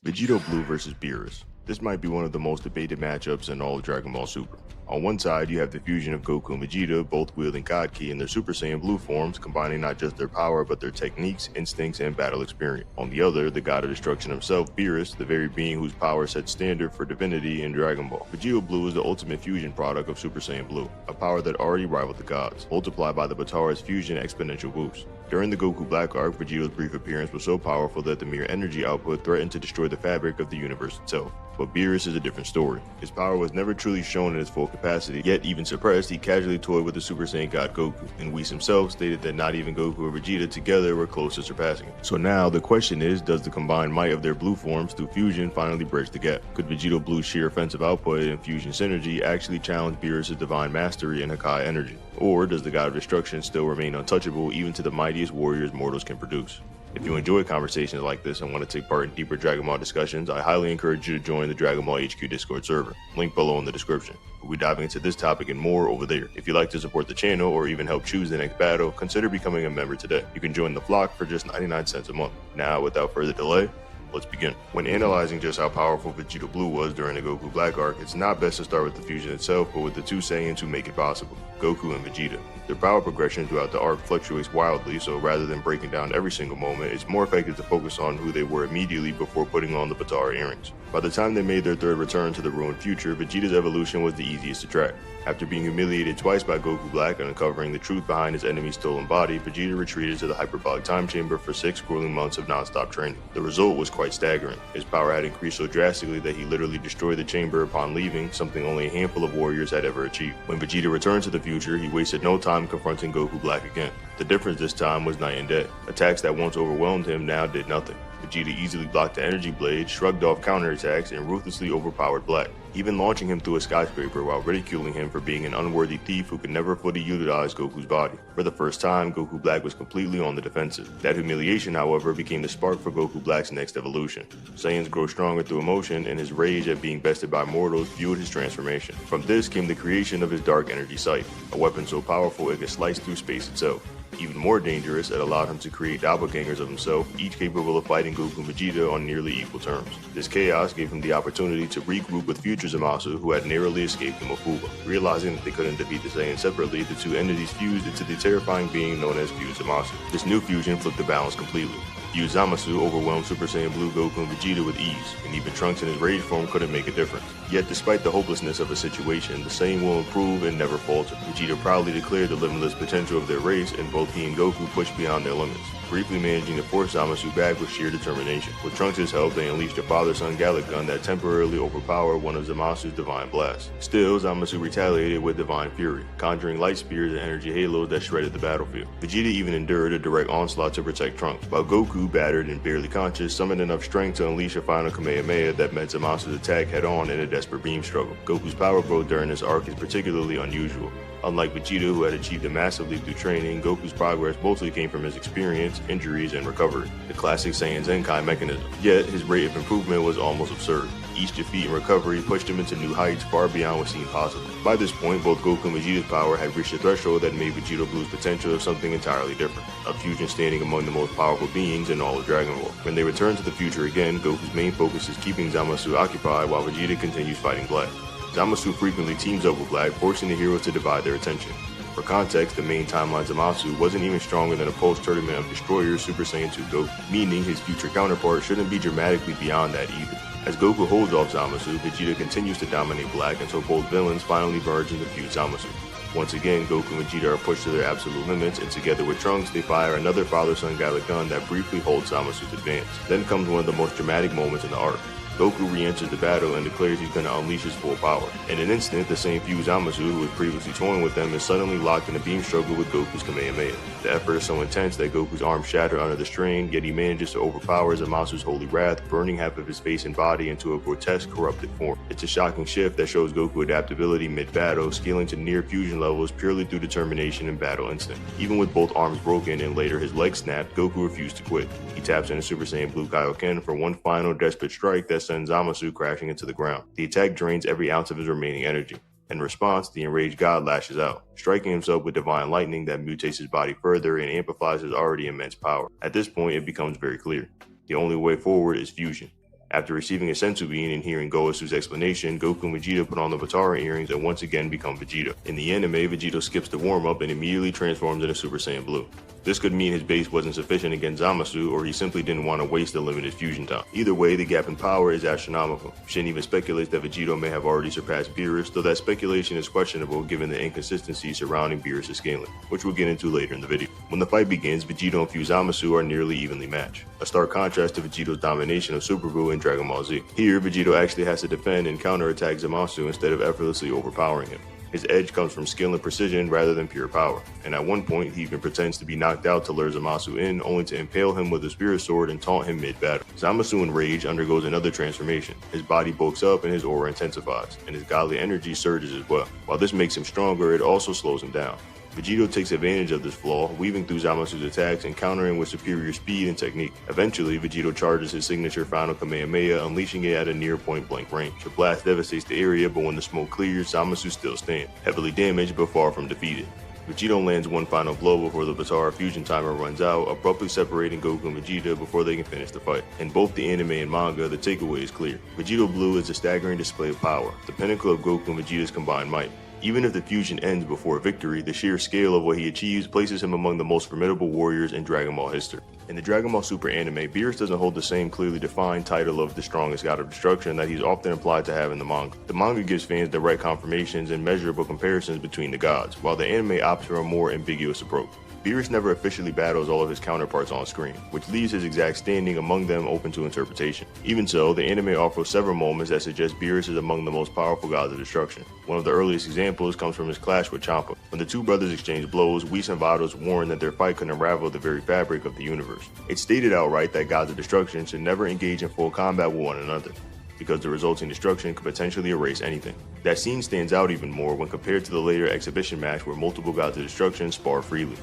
Vegito Blue versus Beerus. This might be one of the most debated matchups in all of Dragon Ball Super. On one side, you have the fusion of Goku and Vegeta, both wielding God Ki in their Super Saiyan Blue forms, combining not just their power but their techniques, instincts, and battle experience. On the other, the god of destruction himself, Beerus, the very being whose power sets standard for divinity in Dragon Ball. Vegito Blue is the ultimate fusion product of Super Saiyan Blue, a power that already rivaled the gods, multiplied by the Batara's fusion exponential boost. During the Goku Black arc, Vegito's brief appearance was so powerful that the mere energy output threatened to destroy the fabric of the universe itself. But Beerus is a different story. His power was never truly shown in its full capacity, yet even suppressed, he casually toyed with the Super Saiyan God Goku, and Whis himself stated that not even Goku or Vegeta together were close to surpassing him. So now the question is, does the combined might of their blue forms through fusion finally bridge the gap? Could Vegito Blue's sheer offensive output and fusion synergy actually challenge Beerus' divine mastery and Hakai energy? Or does the God of Destruction still remain untouchable even to the mightiest warriors mortals can produce? If you enjoy conversations like this and want to take part in deeper Dragon Ball discussions, I highly encourage you to join the Dragon Ball HQ Discord server, link below in the description. We'll be diving into this topic and more over there. If you'd like to support the channel or even help choose the next battle, consider becoming a member today. You can join the flock for just 99 cents a month. Now, without further delay, let's begin. When analyzing just how powerful Vegito Blue was during the Goku Black arc, it's not best to start with the fusion itself, but with the two Saiyans who make it possible, Goku and Vegeta. Their power progression throughout the arc fluctuates wildly, so rather than breaking down every single moment, it's more effective to focus on who they were immediately before putting on the Batara earrings. By the time they made their third return to the ruined future, Vegeta's evolution was the easiest to track. After being humiliated twice by Goku Black and uncovering the truth behind his enemy's stolen body, Vegeta retreated to the hyperbolic time chamber for 6 grueling months of non-stop training. The result was quite staggering. His power had increased so drastically that he literally destroyed the chamber upon leaving, something only a handful of warriors had ever achieved. When Vegeta returned to the future, he wasted no time confronting Goku Black again. The difference this time was night and day. Attacks that once overwhelmed him now did nothing. Vegeta easily blocked the energy blade, shrugged off counterattacks, and ruthlessly overpowered Black, even launching him through a skyscraper while ridiculing him for being an unworthy thief who could never fully utilize Goku's body. For the first time, Goku Black was completely on the defensive. That humiliation, however, became the spark for Goku Black's next evolution. Saiyans grow stronger through emotion, and his rage at being bested by mortals fueled his transformation. From this came the creation of his Dark Energy Sight, a weapon so powerful it could slice through space itself. Even more dangerous, it allowed him to create doppelgangers of himself, each capable of fighting Goku and Vegeta on nearly equal terms. This chaos gave him the opportunity to regroup with Fused Zamasu, who had narrowly escaped the Mafuba. Realizing that they couldn't defeat the Saiyans separately, the two entities fused into the terrifying being known as Fused Zamasu. This new fusion flipped the balance completely. Fused Zamasu overwhelmed Super Saiyan Blue Goku and Vegeta with ease, and even Trunks in his rage form couldn't make a difference. Yet despite the hopelessness of the situation, the Saiyan will improve and never falter. Vegeta proudly declared the limitless potential of their race, and both he and Goku pushed beyond their limits, briefly managing to force Zamasu back with sheer determination. With Trunks' help, they unleashed a father-son Gallic gun that temporarily overpowered one of Zamasu's divine blasts. Still, Zamasu retaliated with divine fury, conjuring light spears and energy halos that shredded the battlefield. Vegeta even endured a direct onslaught to protect Trunks, while Goku, battered and barely conscious, summoned enough strength to unleash a final Kamehameha that met Zamasu's attack head-on in a desperate beam struggle. Goku's power growth during this arc is particularly unusual. Unlike Vegeta, who had achieved it massively through training, Goku's progress mostly came from his experience, injuries, and recovery, the classic Saiyan Zenkai mechanism. Yet, his rate of improvement was almost absurd. Each defeat and recovery pushed him into new heights far beyond what seemed possible. By this point, both Goku and Vegeta's power had reached a threshold that made Vegito Blue's potential of something entirely different, a fusion standing among the most powerful beings in all of Dragon Ball. When they return to the future again, Goku's main focus is keeping Zamasu occupied while Vegeta continues fighting Black. Zamasu frequently teams up with Black, forcing the heroes to divide their attention. For context, the main timeline Zamasu wasn't even stronger than a post-tournament of Destroyer Super Saiyan 2 Goku, meaning his future counterpart shouldn't be dramatically beyond that either. As Goku holds off Zamasu, Vegeta continues to dominate Black until both villains finally merge into Fused Zamasu. Once again, Goku and Vegeta are pushed to their absolute limits, and together with Trunks, they fire another father-son Gallic gun that briefly holds Zamasu's advance. Then comes one of the most dramatic moments in the arc. Goku re-enters the battle and declares he's going to unleash his full power. In an instant, the same Fused Zamasu who was previously toying with them is suddenly locked in a beam struggle with Goku's Kamehameha. The effort is so intense that Goku's arms shatter under the strain, yet he manages to overpower Zamasu's holy wrath, burning half of his face and body into a grotesque, corrupted form. It's a shocking shift that shows Goku adaptability mid-battle, scaling to near fusion levels purely through determination and battle instinct. Even with both arms broken and later his legs snapped, Goku refused to quit. He taps into Super Saiyan Blue Kaioken for one final desperate strike that sends Zamasu crashing into the ground. The attack drains every ounce of his remaining energy. In response, the enraged god lashes out, striking himself with divine lightning that mutates his body further and amplifies his already immense power. At this point, it becomes very clear. The only way forward is fusion. After receiving a senzu bean and hearing Goasu's explanation, Goku and Vegeta put on the Potara earrings and once again become Vegeta. In the anime, Vegito skips the warm-up and immediately transforms into Super Saiyan Blue. This could mean his base wasn't sufficient against Zamasu, or he simply didn't want to waste the limited fusion time. Either way, the gap in power is astronomical. Shin even speculates that Vegito may have already surpassed Beerus, though that speculation is questionable given the inconsistencies surrounding Beerus' scaling, which we'll get into later in the video. When the fight begins, Vegito and Fused Zamasu are nearly evenly matched, a stark contrast to Vegito's domination of Super Buu in Dragon Ball Z. Here, Vegito actually has to defend and counterattack Zamasu instead of effortlessly overpowering him. His edge comes from skill and precision rather than pure power, and at one point he even pretends to be knocked out to lure Zamasu in, only to impale him with a spirit sword and taunt him mid-battle. Zamasu in rage undergoes another transformation. His body bulks up and his aura intensifies, and his godly energy surges as well. While this makes him stronger, it also slows him down. Vegito takes advantage of this flaw, weaving through Zamasu's attacks and countering with superior speed and technique. Eventually, Vegito charges his signature final Kamehameha, unleashing it at a near point-blank range. The blast devastates the area, but when the smoke clears, Zamasu still stands, heavily damaged but far from defeated. Vegito lands one final blow before the Potara fusion timer runs out, abruptly separating Goku and Vegeta before they can finish the fight. In both the anime and manga, the takeaway is clear. Vegito Blue is a staggering display of power, the pinnacle of Goku and Vegeta's combined might. Even if the fusion ends before victory, the sheer scale of what he achieves places him among the most formidable warriors in Dragon Ball history. In the Dragon Ball Super anime, Beerus doesn't hold the same clearly defined title of the strongest god of destruction that he's often implied to have in the manga. The manga gives fans direct confirmations and measurable comparisons between the gods, while the anime opts for a more ambiguous approach. Beerus never officially battles all of his counterparts on screen, which leaves his exact standing among them open to interpretation. Even so, the anime offers several moments that suggest Beerus is among the most powerful gods of destruction. One of the earliest examples comes from his clash with Champa. When the two brothers exchange blows, Whis and Vados warn that their fight could unravel the very fabric of the universe. It's stated outright that gods of destruction should never engage in full combat with one another, because the resulting destruction could potentially erase anything. That scene stands out even more when compared to the later exhibition match where multiple gods of destruction spar freely.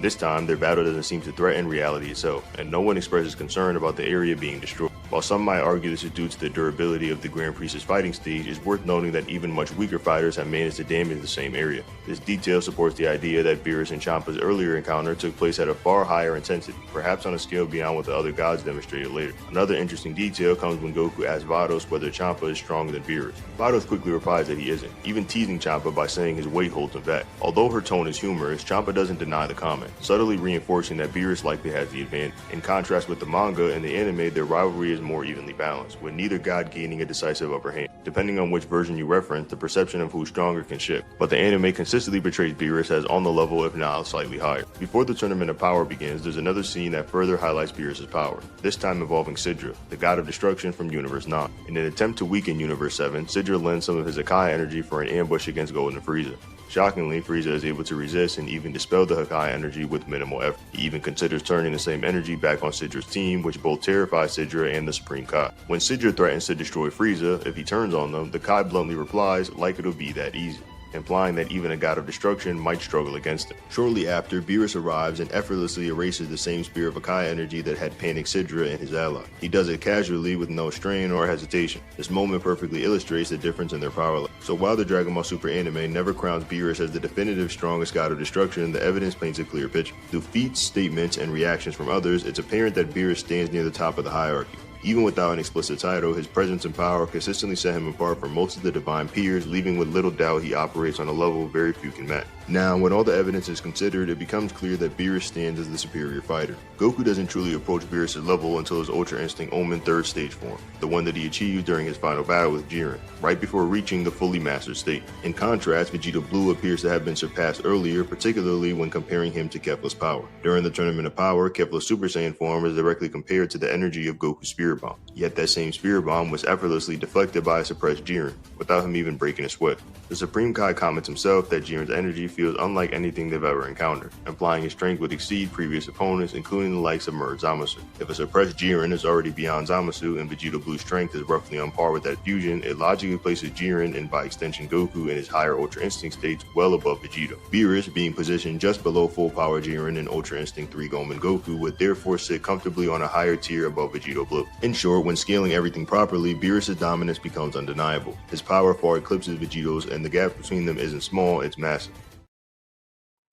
This time, their battle doesn't seem to threaten reality itself, and no one expresses concern about the area being destroyed. While some might argue this is due to the durability of the Grand Priest's fighting stage, it's worth noting that even much weaker fighters have managed to damage the same area. This detail supports the idea that Beerus and Champa's earlier encounter took place at a far higher intensity, perhaps on a scale beyond what the other gods demonstrated later. Another interesting detail comes when Goku asks Vados whether Champa is stronger than Beerus. Vados quickly replies that he isn't, even teasing Champa by saying his weight holds him back. Although her tone is humorous, Champa doesn't deny the comment, subtly reinforcing that Beerus likely has the advantage. In contrast with the manga and the anime, their rivalry is more evenly balanced, with neither god gaining a decisive upper hand. Depending on which version you reference, the perception of who's stronger can shift, but the anime consistently portrays Beerus as on the level, if not slightly higher. Before the Tournament of Power begins, there's another scene that further highlights Beerus' power, this time involving Sidra, the god of destruction from Universe 9. In an attempt to weaken Universe 7, Sidra lends some of his Hakai energy for an ambush against Golden Frieza. Shockingly, Frieza is able to resist and even dispel the Hakai energy with minimal effort. He even considers turning the same energy back on Sidra's team, which both terrifies Sidra and the Supreme Kai. When Sidra threatens to destroy Frieza if he turns on them, the Kai bluntly replies, like it'll be that easy, implying that even a god of destruction might struggle against him. Shortly after, Beerus arrives and effortlessly erases the same spear of Hakai energy that had panicked Sidra and his ally. He does it casually with no strain or hesitation. This moment perfectly illustrates the difference in their power level. So while the Dragon Ball Super anime never crowns Beerus as the definitive strongest god of destruction, the evidence paints a clear picture. Through feats, statements, and reactions from others, it's apparent that Beerus stands near the top of the hierarchy. Even without an explicit title, his presence and power consistently set him apart from most of the divine peers, leaving with little doubt he operates on a level very few can match. Now, when all the evidence is considered, it becomes clear that Beerus stands as the superior fighter. Goku doesn't truly approach Beerus' level until his Ultra Instinct Omen 3rd stage form, the one that he achieved during his final battle with Jiren, right before reaching the fully mastered state. In contrast, Vegito Blue appears to have been surpassed earlier, particularly when comparing him to Kefla's power. During the Tournament of Power, Kefla's Super Saiyan form is directly compared to the energy of Goku's Spirit Bomb, yet that same Spirit Bomb was effortlessly deflected by a suppressed Jiren, without him even breaking a sweat. The Supreme Kai comments himself that Jiren's energy feels unlike anything they've ever encountered, implying his strength would exceed previous opponents, including the likes of Merged Zamasu. If a suppressed Jiren is already beyond Zamasu and Vegito Blue's strength is roughly on par with that fusion, it logically places Jiren, and by extension Goku, in his higher Ultra Instinct states well above Vegito. Beerus, being positioned just below full power Jiren and Ultra Instinct 3 Gomen Goku, would therefore sit comfortably on a higher tier above Vegito Blue. In short, when scaling everything properly, Beerus' dominance becomes undeniable. His power far eclipses Vegito's, and the gap between them isn't small, it's massive.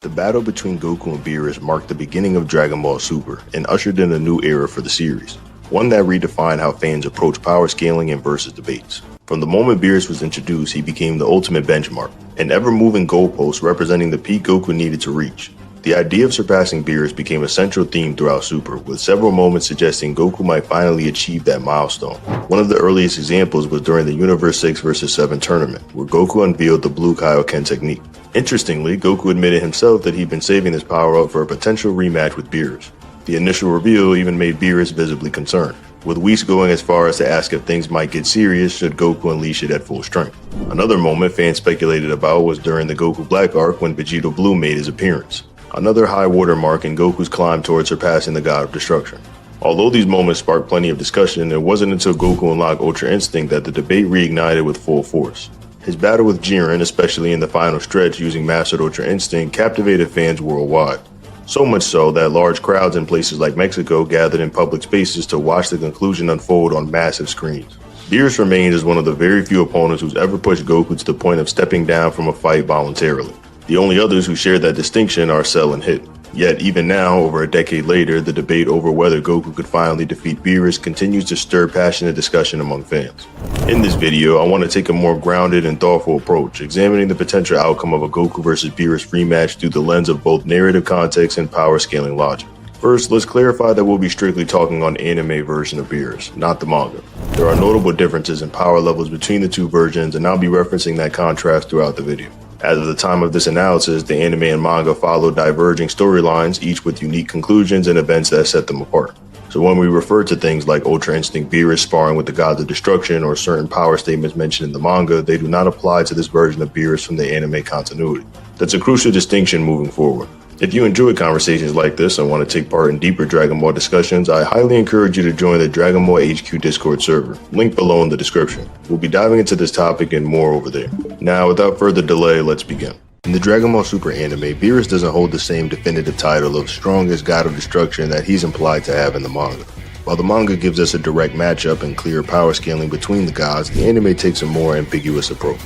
The battle between Goku and Beerus marked the beginning of Dragon Ball Super and ushered in a new era for the series. one that redefined how fans approach power scaling and versus debates. From the moment Beerus was introduced, he became the ultimate benchmark, an ever-moving goalpost representing the peak Goku needed to reach. The idea of surpassing Beerus became a central theme throughout Super, with several moments suggesting Goku might finally achieve that milestone. One of the earliest examples was during the Universe 6 vs 7 tournament, where Goku unveiled the Blue Kaioken technique. Interestingly, Goku admitted himself that he'd been saving this power-up for a potential rematch with Beerus. The initial reveal even made Beerus visibly concerned, with Whis going as far as to ask if things might get serious should Goku unleash it at full strength. Another moment fans speculated about was during the Goku Black arc when Vegito Blue made his appearance. Another high watermark in Goku's climb towards surpassing the God of Destruction. Although these moments sparked plenty of discussion, it wasn't until Goku unlocked Ultra Instinct that the debate reignited with full force. His battle with Jiren, especially in the final stretch using Mastered Ultra Instinct, captivated fans worldwide. So much so that large crowds in places like Mexico gathered in public spaces to watch the conclusion unfold on massive screens. Beerus remains as one of the very few opponents who's ever pushed Goku to the point of stepping down from a fight voluntarily. The only others who share that distinction are Cell and Hit. Yet even now, over a decade later, the debate over whether Goku could finally defeat Beerus continues to stir passionate discussion among fans. In this video, I want to take a more grounded and thoughtful approach, examining the potential outcome of a Goku vs Beerus rematch through the lens of both narrative context and power scaling logic. First, let's clarify that we'll be strictly talking on the anime version of Beerus, not the manga. There are notable differences in power levels between the two versions, and I'll be referencing that contrast throughout the video. As of the time of this analysis, the anime and manga follow diverging storylines, each with unique conclusions and events that set them apart. So when we refer to things like Ultra Instinct Beerus sparring with the Gods of Destruction or certain power statements mentioned in the manga, they do not apply to this version of Beerus from the anime continuity. That's a crucial distinction moving forward. If you enjoy conversations like this and want to take part in deeper Dragon Ball discussions, I highly encourage you to join the Dragon Ball HQ Discord server, link below in the description. We'll be diving into this topic and more over there. Now, without further delay, let's begin. In the Dragon Ball Super anime, Beerus doesn't hold the same definitive title of strongest God of Destruction that he's implied to have in the manga. While the manga gives us a direct matchup and clear power scaling between the gods, the anime takes a more ambiguous approach.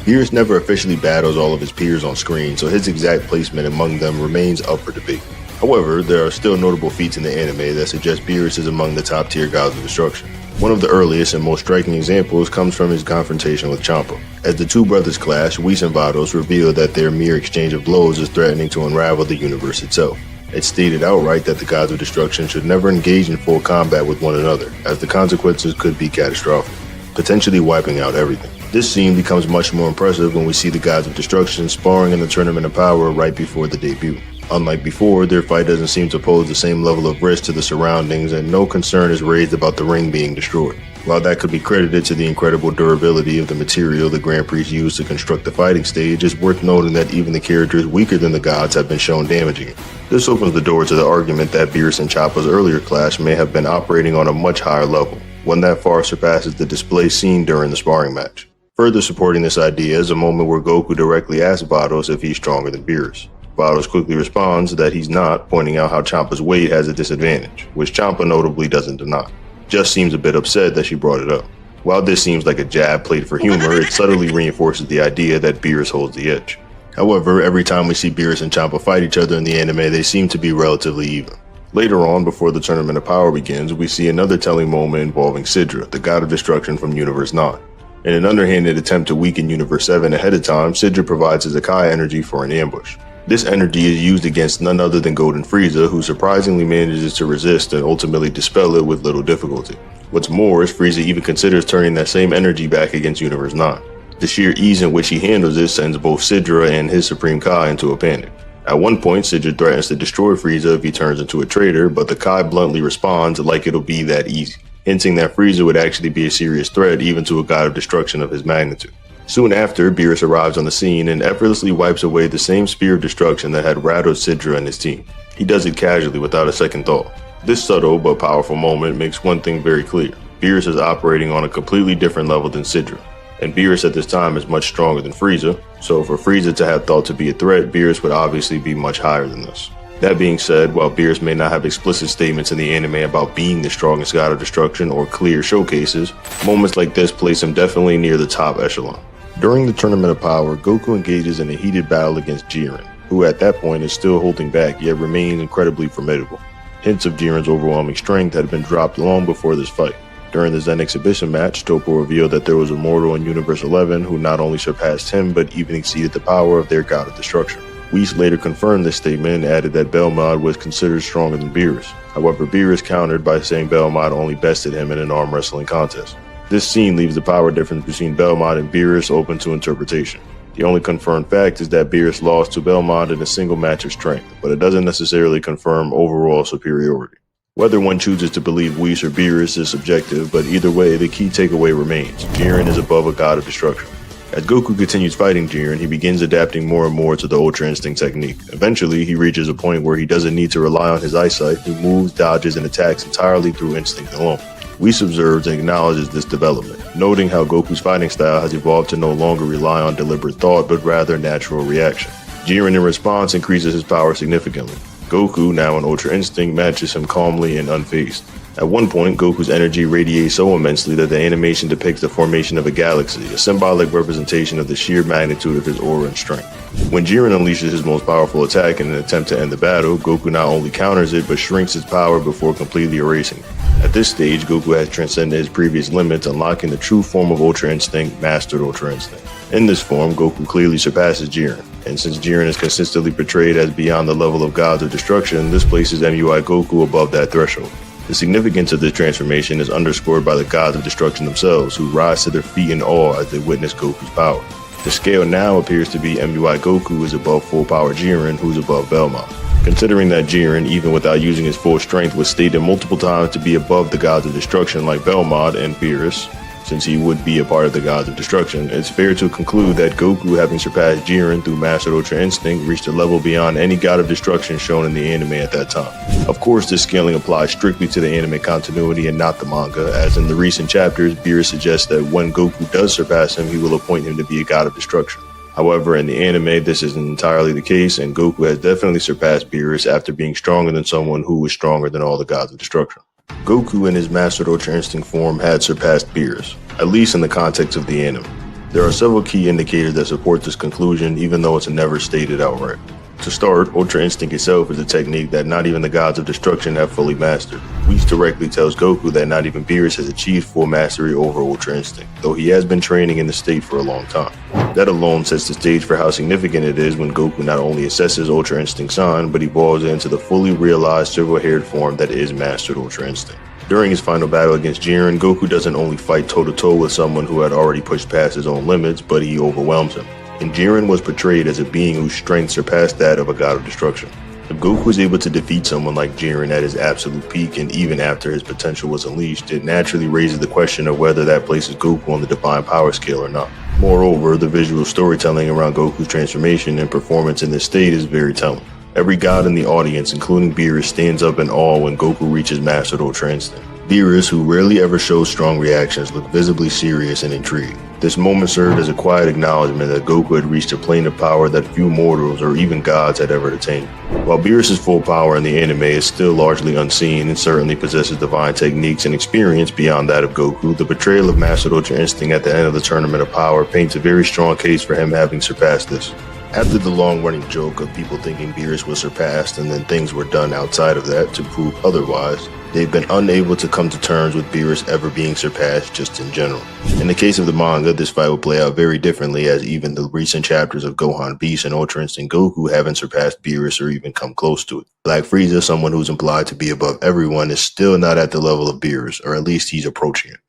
Beerus never officially battles all of his peers on screen, so his exact placement among them remains up for debate. However, there are still notable feats in the anime that suggest Beerus is among the top tier gods of destruction. One of the earliest and most striking examples comes from his confrontation with Champa. As the two brothers clash, Whis and Vados reveal that their mere exchange of blows is threatening to unravel the universe itself. It's stated outright that the gods of destruction should never engage in full combat with one another, as the consequences could be catastrophic, potentially wiping out everything. This scene becomes much more impressive when we see the gods of destruction sparring in the Tournament of Power right before the debut. Unlike before, their fight doesn't seem to pose the same level of risk to the surroundings, and no concern is raised about the ring being destroyed. While that could be credited to the incredible durability of the material the Grand Prix used to construct the fighting stage, it's worth noting that even the characters weaker than the gods have been shown damaging it. This opens the door to the argument that Beerus and Choppa's earlier clash may have been operating on a much higher level, one that far surpasses the display seen during the sparring match. Further supporting this idea is a moment where Goku directly asks Vados if he's stronger than Beerus. Vados quickly responds that he's not, pointing out how Champa's weight has a disadvantage, which Champa notably doesn't deny. Just seems a bit upset that she brought it up. While this seems like a jab played for humor, it subtly reinforces the idea that Beerus holds the edge. However, every time we see Beerus and Champa fight each other in the anime, they seem to be relatively even. Later on, before the Tournament of Power begins, we see another telling moment involving Sidra, the God of Destruction from Universe 9. In an underhanded attempt to weaken Universe 7 ahead of time, Sidra provides his Akai energy for an ambush. This energy is used against none other than Golden Frieza, who surprisingly manages to resist and ultimately dispel it with little difficulty. What's more is Frieza even considers turning that same energy back against Universe 9. The sheer ease in which he handles this sends both Sidra and his Supreme Kai into a panic. At one point, Sidra threatens to destroy Frieza if he turns into a traitor, but the Kai bluntly responds like it'll be that easy, hinting that Frieza would actually be a serious threat even to a god of destruction of his magnitude. Soon after, Beerus arrives on the scene and effortlessly wipes away the same spear of destruction that had rattled Sidra and his team. He does it casually without a second thought. This subtle but powerful moment makes one thing very clear. Beerus is operating on a completely different level than Sidra, and Beerus at this time is much stronger than Frieza, so for Frieza to have thought to be a threat, Beerus would obviously be much higher than this. That being said, while Beerus may not have explicit statements in the anime about being the strongest god of destruction or clear showcases, moments like this place him definitely near the top echelon. During the Tournament of Power, Goku engages in a heated battle against Jiren, who at that point is still holding back yet remains incredibly formidable. Hints of Jiren's overwhelming strength had been dropped long before this fight. During the Zen exhibition match, Toppo revealed that there was a mortal in Universe 11 who not only surpassed him but even exceeded the power of their god of destruction. Whis later confirmed this statement and added that Belmont was considered stronger than Beerus. However, Beerus countered by saying Belmont only bested him in an arm wrestling contest. This scene leaves the power difference between Belmont and Beerus open to interpretation. The only confirmed fact is that Beerus lost to Belmont in a single match of strength, but it doesn't necessarily confirm overall superiority. Whether one chooses to believe Whis or Beerus is subjective, but either way, the key takeaway remains. Jiren is above a god of destruction. As Goku continues fighting Jiren, he begins adapting more and more to the Ultra Instinct technique. Eventually, he reaches a point where he doesn't need to rely on his eyesight, he moves, dodges, and attacks entirely through instinct alone. Whis observes and acknowledges this development, noting how Goku's fighting style has evolved to no longer rely on deliberate thought, but rather natural reaction. Jiren in response increases his power significantly. Goku, now in Ultra Instinct, matches him calmly and unfazed. At one point, Goku's energy radiates so immensely that the animation depicts the formation of a galaxy, a symbolic representation of the sheer magnitude of his aura and strength. When Jiren unleashes his most powerful attack in an attempt to end the battle, Goku not only counters it, but shrinks his power before completely erasing it. At this stage, Goku has transcended his previous limits, unlocking the true form of Ultra Instinct, Mastered Ultra Instinct. In this form, Goku clearly surpasses Jiren, and since Jiren is consistently portrayed as beyond the level of gods of destruction, this places MUI Goku above that threshold. The significance of this transformation is underscored by the gods of destruction themselves, who rise to their feet in awe as they witness Goku's power. The scale now appears to be MUI Goku is above full power Jiren, who's above Belmont. Considering that Jiren, even without using his full strength, was stated multiple times to be above the gods of destruction like Belmont and Beerus, since he would be a part of the gods of destruction, it's fair to conclude that Goku, having surpassed Jiren through Mastered Ultra Instinct, reached a level beyond any god of destruction shown in the anime at that time. Of course, this scaling applies strictly to the anime continuity and not the manga, as in the recent chapters, Beerus suggests that when Goku does surpass him, he will appoint him to be a god of destruction. However, in the anime, this isn't entirely the case, and Goku has definitely surpassed Beerus after being stronger than someone who was stronger than all the gods of destruction. Goku in his Mastered Ultra Instinct form had surpassed Beerus, at least in the context of the anime. There are several key indicators that support this conclusion, even though it's never stated outright. To start, Ultra Instinct itself is a technique that not even the gods of destruction have fully mastered. Whis directly tells Goku that not even Beerus has achieved full mastery over Ultra Instinct, though he has been training in the state for a long time. That alone sets the stage for how significant it is when Goku not only assesses Ultra Instinct's on, but evolves into the fully realized silver-haired form that is Mastered Ultra Instinct. During his final battle against Jiren, Goku doesn't only fight toe-to-toe with someone who had already pushed past his own limits, but he overwhelms him. And Jiren was portrayed as a being whose strength surpassed that of a god of destruction. If Goku was able to defeat someone like Jiren at his absolute peak and even after his potential was unleashed, it naturally raises the question of whether that places Goku on the divine power scale or not. Moreover, the visual storytelling around Goku's transformation and performance in this state is very telling. Every god in the audience, including Beerus, stands up in awe when Goku reaches Mastered Ultra Instinct. Beerus, who rarely ever shows strong reactions, looked visibly serious and intrigued. This moment served as a quiet acknowledgement that Goku had reached a plane of power that few mortals or even gods had ever attained. While Beerus' full power in the anime is still largely unseen and certainly possesses divine techniques and experience beyond that of Goku, the portrayal of Mastered Ultra Instinct at the end of the Tournament of Power paints a very strong case for him having surpassed this. After the long-running joke of people thinking Beerus was surpassed and then things were done outside of that to prove otherwise, they've been unable to come to terms with Beerus ever being surpassed just in general. In the case of the manga, this fight will play out very differently, as even the recent chapters of Gohan Beast and Ultra Instinct Goku haven't surpassed Beerus or even come close to it. Black Frieza, someone who's implied to be above everyone, is still not at the level of Beerus, or at least he's approaching it.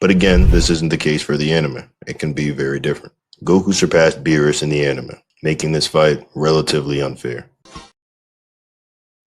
But again, this isn't the case for the anime. It can be very different. Goku surpassed Beerus in the anime, making this fight relatively unfair.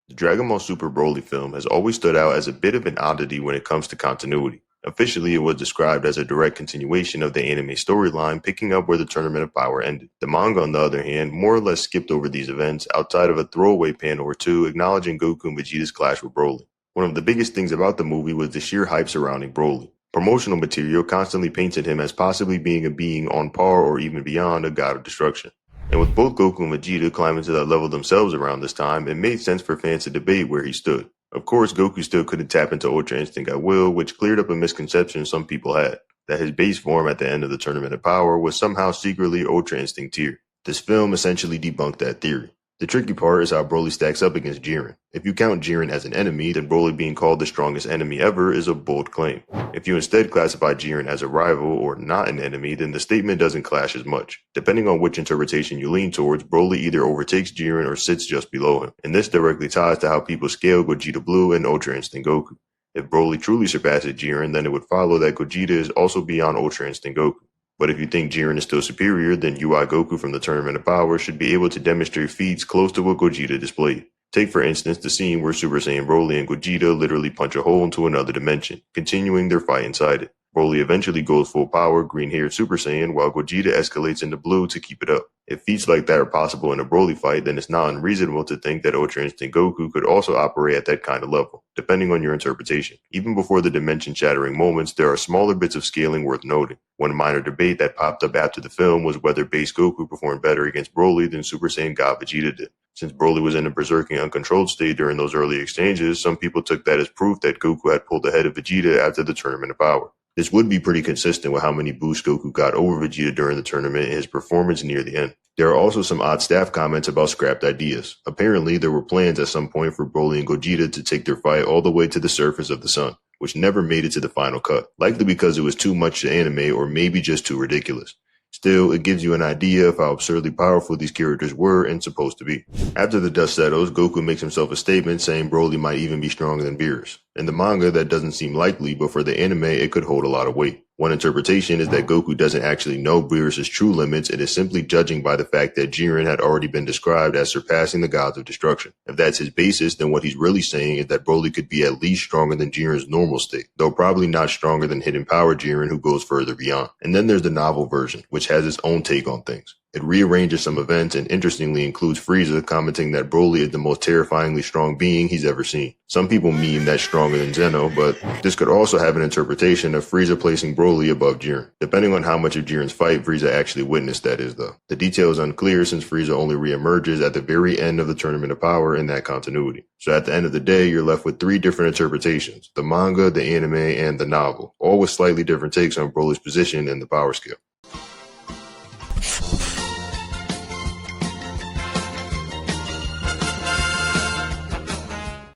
The Dragon Ball Super Broly film has always stood out as a bit of an oddity when it comes to continuity. Officially, it was described as a direct continuation of the anime storyline, picking up where the Tournament of Power ended. The manga, on the other hand, more or less skipped over these events, outside of a throwaway panel or two acknowledging Goku and Vegeta's clash with Broly. One of the biggest things about the movie was the sheer hype surrounding Broly. Promotional material constantly painted him as possibly being a being on par or even beyond a god of destruction. And with both Goku and Vegeta climbing to that level themselves around this time, it made sense for fans to debate where he stood. Of course, Goku still couldn't tap into Ultra Instinct at will, which cleared up a misconception some people had, that his base form at the end of the Tournament of Power was somehow secretly Ultra Instinct tier. This film essentially debunked that theory. The tricky part is how Broly stacks up against Jiren. If you count Jiren as an enemy, then Broly being called the strongest enemy ever is a bold claim. If you instead classify Jiren as a rival or not an enemy, then the statement doesn't clash as much. Depending on which interpretation you lean towards, Broly either overtakes Jiren or sits just below him, and this directly ties to how people scale Gogeta Blue and Ultra Instinct Goku. If Broly truly surpasses Jiren, then it would follow that Gogeta is also beyond Ultra Instinct Goku. But if you think Jiren is still superior, then UI Goku from the Tournament of Power should be able to demonstrate feats close to what Gogeta displayed. Take for instance the scene where Super Saiyan Broly and Gogeta literally punch a hole into another dimension, continuing their fight inside it. Broly eventually goes full power, green-haired Super Saiyan, while Gogeta escalates into blue to keep it up. If feats like that are possible in a Broly fight, then it's not unreasonable to think that Ultra Instinct Goku could also operate at that kind of level, depending on your interpretation. Even before the dimension-shattering moments, there are smaller bits of scaling worth noting. One minor debate that popped up after the film was whether base Goku performed better against Broly than Super Saiyan God Vegeta did. Since Broly was in a berserking uncontrolled state during those early exchanges, some people took that as proof that Goku had pulled ahead of Vegeta after the Tournament of Power. This would be pretty consistent with how many boosts Goku got over Vegeta during the tournament and his performance near the end. There are also some odd staff comments about scrapped ideas. Apparently, there were plans at some point for Broly and Gogeta to take their fight all the way to the surface of the sun, which never made it to the final cut, likely because it was too much to animate or maybe just too ridiculous. Still, it gives you an idea of how absurdly powerful these characters were and supposed to be. After the dust settles, Goku makes himself a statement saying Broly might even be stronger than Beerus. In the manga, that doesn't seem likely, but for the anime, it could hold a lot of weight. One interpretation is that Goku doesn't actually know Beerus' true limits and is simply judging by the fact that Jiren had already been described as surpassing the gods of destruction. If that's his basis, then what he's really saying is that Broly could be at least stronger than Jiren's normal state, though probably not stronger than Hidden Power Jiren, who goes further beyond. And then there's the novel version, which has its own take on things. It rearranges some events and interestingly includes Frieza commenting that Broly is the most terrifyingly strong being he's ever seen. Some people meme that's stronger than Zeno, but this could also have an interpretation of Frieza placing Broly above Jiren. Depending on how much of Jiren's fight Frieza actually witnessed, that is, though. The detail is unclear since Frieza only reemerges at the very end of the Tournament of Power in that continuity. So at the end of the day, you're left with three different interpretations: the manga, the anime, and the novel, all with slightly different takes on Broly's position in the power scale.